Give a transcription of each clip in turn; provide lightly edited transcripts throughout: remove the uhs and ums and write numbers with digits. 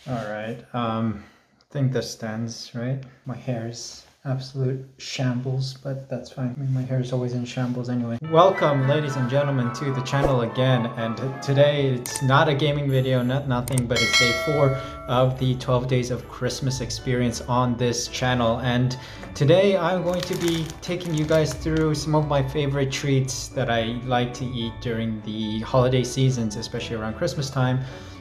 All right. I think this stands, right? My hair is absolute shambles, but that's fine. I mean, my hair is always in shambles anyway. Welcome, ladies and gentlemen, to the channel again. And today it's not a gaming video, nothing, but it's day 4 of the 12 days of Christmas experience on this channel. And today I'm going to be taking you guys through some of my favorite treats that I like to eat during the holiday seasons, especially around Christmas time.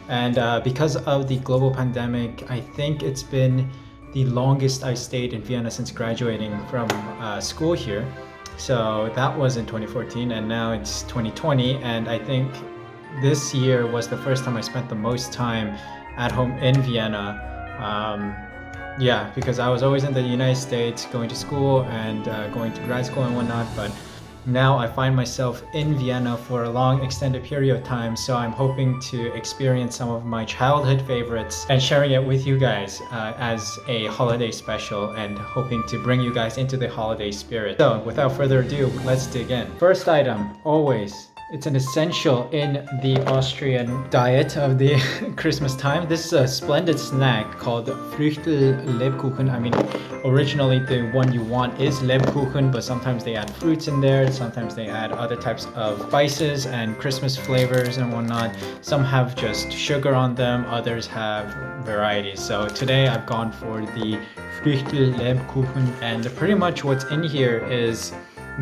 And because of the global pandemic, I think it's been the longest I stayed in Vienna since graduating from school here. So that was in 2014, and now it's 2020. And I think this year was the first time I spent the most time at home in Vienna. Yeah, because I was always in the United States going to school and going to grad school and whatnot. But now I find myself in Vienna for a long extended period of time, so I'm hoping to experience some of my childhood favorites and sharing it with you guys as a holiday special, and hoping to bring you guys into the holiday spirit. So without further ado, let's dig in. First item, always. It's an essential in the Austrian diet of the Christmas time. This is a splendid snack called Früchtel-Lebkuchen. I mean, originally the one you want is Lebkuchen, but sometimes they add fruits in there. Sometimes they add other types of spices and Christmas flavors and whatnot. Some have just sugar on them, others have varieties. So today I've gone for the Früchtel-Lebkuchen, and pretty much what's in here is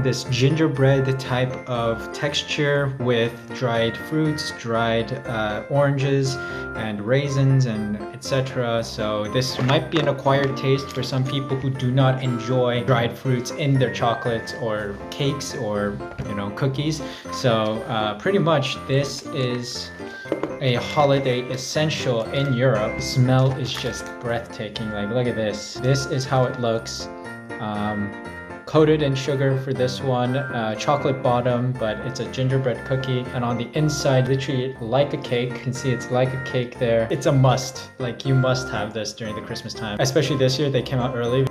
this gingerbread type of texture with dried fruits, dried oranges and raisins and etc. So this might be an acquired taste for some people who do not enjoy dried fruits in their chocolates or cakes or cookies. So pretty much this is a holiday essential in Europe. The smell is just breathtaking. Like, look at this. This is how it looks. Coated in sugar for this one, chocolate bottom, but it's a gingerbread cookie, and on the inside literally like a cake. You can see it's like a cake there. It's a must. Like, you must have this during the Christmas time, especially this year. They came out early.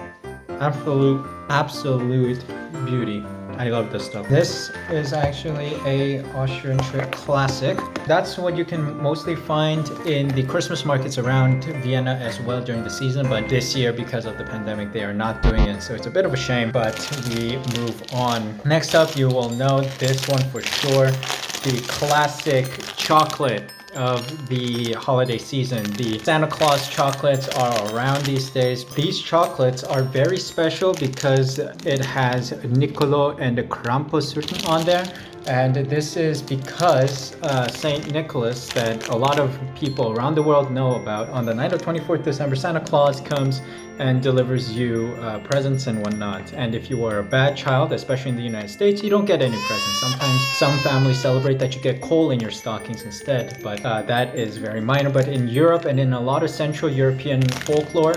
Absolute beauty. I love this stuff. This is actually a Austrian trip classic. That's what you can mostly find in the Christmas markets around Vienna as well during the season. But this year, because of the pandemic, they are not doing it. So it's a bit of a shame, but we move on. Next up, you will know this one for sure. The classic chocolate of the holiday season. The Santa Claus chocolates are around these days. These chocolates are very special because it has Niccolo and Krampus written on there. And this is because Saint Nicholas, that a lot of people around the world know about, on the night of 24th December, Santa Claus comes and delivers you presents and whatnot. And if you are a bad child, especially in the United States, you don't get any presents. Sometimes some families celebrate that you get coal in your stockings instead, but that is very minor. But in Europe and in a lot of Central European folklore,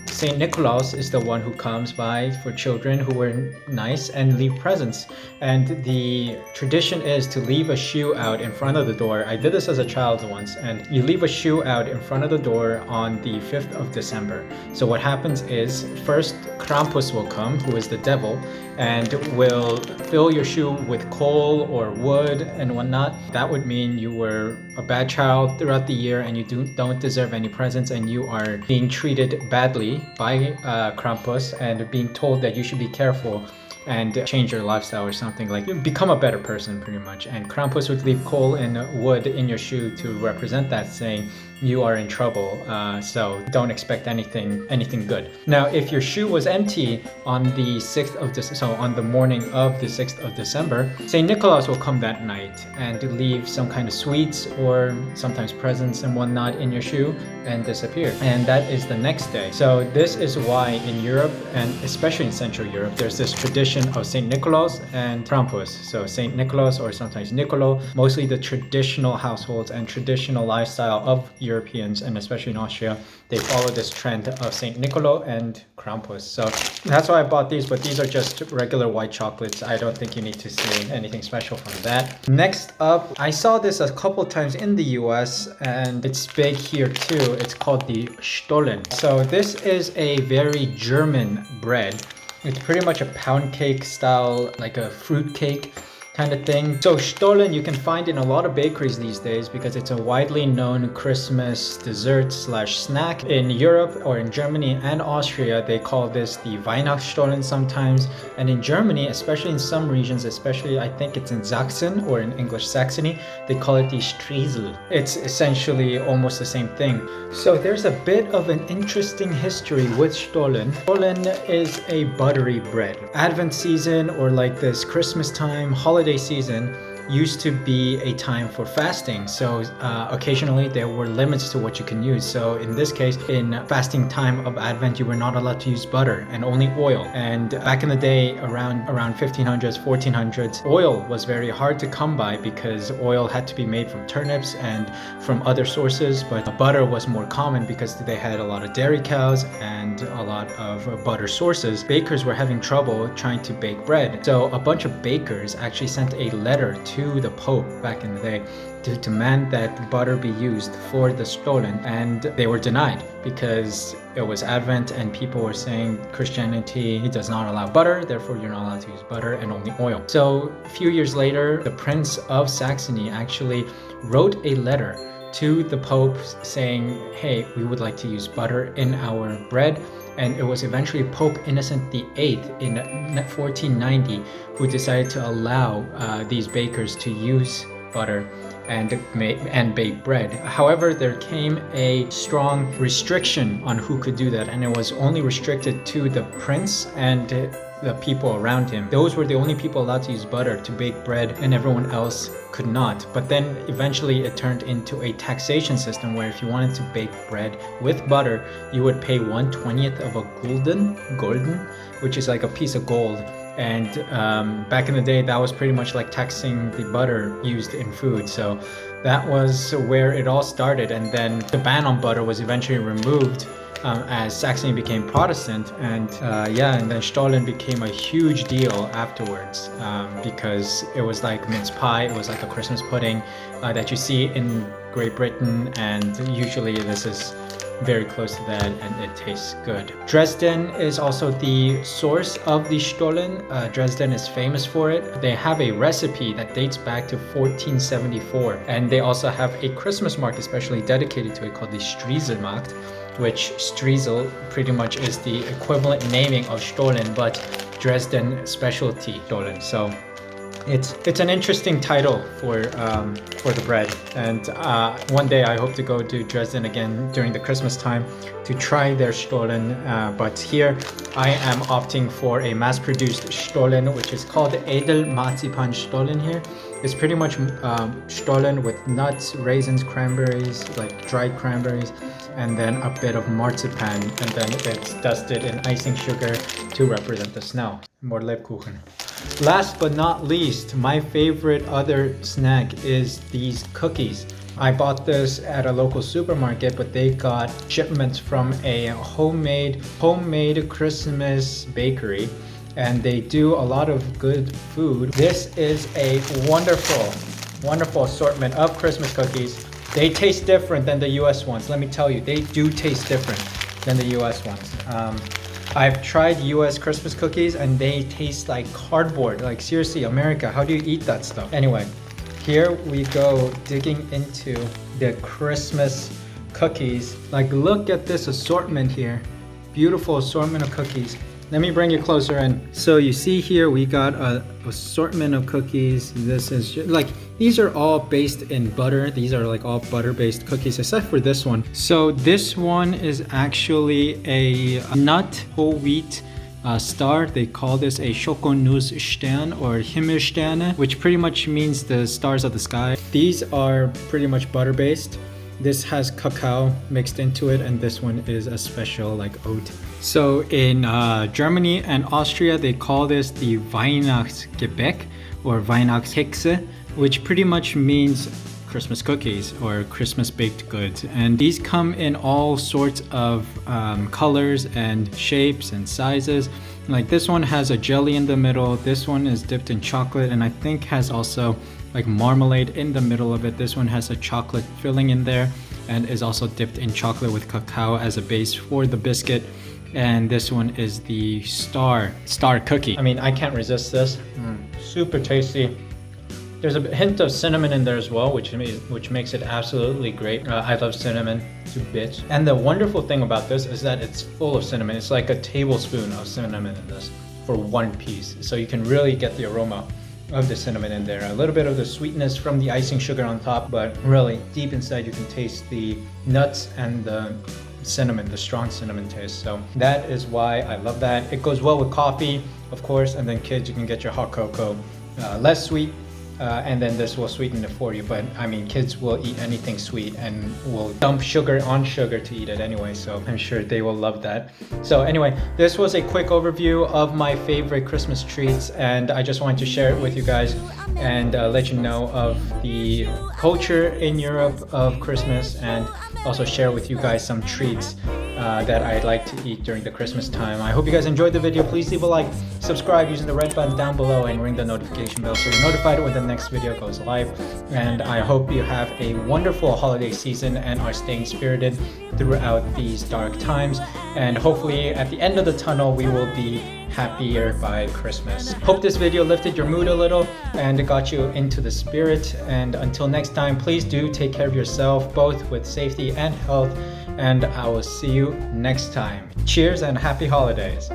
Saint Nicholas is the one who comes by for children who were nice and leave presents. And the tradition is to leave a shoe out in front of the door. I did this as a child once, and you leave a shoe out in front of the door on the 5th of December. So what happens is, first Krampus will come, who is the devil, and will fill your shoe with coal or wood and whatnot. That would mean you were a bad child throughout the year and you don't deserve any presents, and you are being treated badly by Krampus and being told that you should be careful and change your lifestyle or something, like become a better person pretty much. And Krampus would leave coal and wood in your shoe to represent that, saying you are in trouble, so don't expect anything good. Now, if your shoe was empty on the 6th of December, so on the morning of the 6th of December, St. Nicholas will come that night and leave some kind of sweets or sometimes presents and whatnot in your shoe and disappear. And that is the next day. So this is why in Europe, and especially in Central Europe, there's this tradition of St. Nicholas and Krampus. So St. Nicholas, or sometimes Nicolo, mostly the traditional households and traditional lifestyle of Europeans, and especially in Austria, they follow this trend of Saint Nicolo and Krampus. So that's why I bought these, but these are just regular white chocolates. I don't think you need to see anything special from that. Next up, I saw this a couple times in the US, and it's big here too. It's called the Stollen. So this is a very German bread. It's pretty much a pound cake style, like a fruit cake. kind of thing. So Stollen you can find in a lot of bakeries these days because it's a widely known Christmas dessert slash snack. In Europe or in Germany and Austria, they call this the Weihnachtsstollen sometimes. And in Germany, especially in some regions, especially I think it's in Sachsen or in English Saxony, they call it the Streusel. It's essentially almost the same thing. So there's a bit of an interesting history with Stollen. Stollen is a buttery bread. Advent season or like this Christmas time, holiday season used to be a time for fasting. So occasionally there were limits to what you can use. So in this case, in fasting time of Advent, you were not allowed to use butter and only oil. And back in the day, around 1500s, 1400s, oil was very hard to come by because oil had to be made from turnips and from other sources. But butter was more common because they had a lot of dairy cows and a lot of butter sources. Bakers were having trouble trying to bake bread. So a bunch of bakers actually sent a letter to the Pope back in the day to demand that butter be used for the Stollen, and they were denied because it was Advent and people were saying Christianity does not allow butter, therefore you're not allowed to use butter and only oil. So a few years later, the Prince of Saxony actually wrote a letter to the Pope saying, hey, we would like to use butter in our bread. And it was eventually Pope Innocent VIII in 1490 who decided to allow these bakers to use butter and bake bread. However, there came a strong restriction on who could do that, and it was only restricted to the prince and the people around him. Those were the only people allowed to use butter to bake bread, and everyone else could not. But then eventually it turned into a taxation system where if you wanted to bake bread with butter, you would pay 1/20th of a gulden, which is like a piece of gold. And back in the day, that was pretty much like taxing the butter used in food. So that was where it all started. And then the ban on butter was eventually removed as Saxony became Protestant, and then Stollen became a huge deal afterwards because it was like mince pie, it was like a Christmas pudding that you see in Great Britain, and usually this is very close to that and it tastes good. Dresden is also the source of the Stollen. Dresden is famous for it. They have a recipe that dates back to 1474, and they also have a Christmas market especially dedicated to it called the Striezelmarkt, which Streusel pretty much is the equivalent naming of Stollen, but Dresden specialty Stollen. So it's an interesting title for the bread, and one day I hope to go to Dresden again during the Christmas time to try their Stollen, but here I am opting for a mass-produced Stollen, which is called Edel Marzipan Stollen here. It's pretty much Stollen with nuts, raisins, cranberries, like dried cranberries, and then a bit of marzipan, and then it's dusted in icing sugar to represent the snow. More Lebkuchen. Last but not least, my favorite other snack is these cookies. I bought this at a local supermarket, but they got shipments from a homemade Christmas bakery, and they do a lot of good food. This is a wonderful assortment of Christmas cookies. They taste different than the US ones. Let me tell you, they do taste different than the US ones. I've tried US Christmas cookies and they taste like cardboard. Like seriously, America, how do you eat that stuff? Anyway, here we go digging into the Christmas cookies. Like look at this assortment here. Beautiful assortment of cookies. Let me bring you closer in. So you see here we got a assortment of cookies. This is just, like, these are all based in butter. These are like all butter-based cookies except for this one. So this one is actually a nut whole wheat star. They call this a Schokonussstern or Himmelsterne, which pretty much means the stars of the sky. These are pretty much butter-based. This has cacao mixed into it, and this one is a special like oat. So in Germany and Austria, they call this the Weihnachtsgebäck or Weihnachtskekse, which pretty much means Christmas cookies or Christmas baked goods. And these come in all sorts of colors and shapes and sizes. Like this one has a jelly in the middle. This one is dipped in chocolate, and I think has also like marmalade in the middle of it. This one has a chocolate filling in there and is also dipped in chocolate with cacao as a base for the biscuit. And this one is the star cookie. I mean, I can't resist this. Super tasty. There's a hint of cinnamon in there as well, which makes it absolutely great. I love cinnamon to bits. And the wonderful thing about this is that it's full of cinnamon. It's like a tablespoon of cinnamon in this for one piece. So you can really get the aroma of the cinnamon in there. A little bit of the sweetness from the icing sugar on top, but really deep inside you can taste the nuts and the cinnamon, the strong cinnamon taste. So that is why I love that. It goes well with coffee, of course, and then kids, you can get your hot cocoa, less sweet, and then this will sweeten it for you. But I mean, kids will eat anything sweet and will dump sugar on sugar to eat it anyway, so I'm sure they will love that. So anyway, this was a quick overview of my favorite Christmas treats, and I just wanted to share it with you guys and let you know of the culture in Europe of Christmas, and also share with you guys some treats that I'd like to eat during the Christmas time. I hope you guys enjoyed the video. Please leave a like, subscribe using the red button down below, and ring the notification bell so you're notified when the next video goes live. And I hope you have a wonderful holiday season and are staying spirited throughout these dark times. And hopefully at the end of the tunnel, we will be happier by Christmas. Hope this video lifted your mood a little and got you into the spirit. And until next time, please do take care of yourself, both with safety and health. And I will see you next time. Cheers and happy holidays.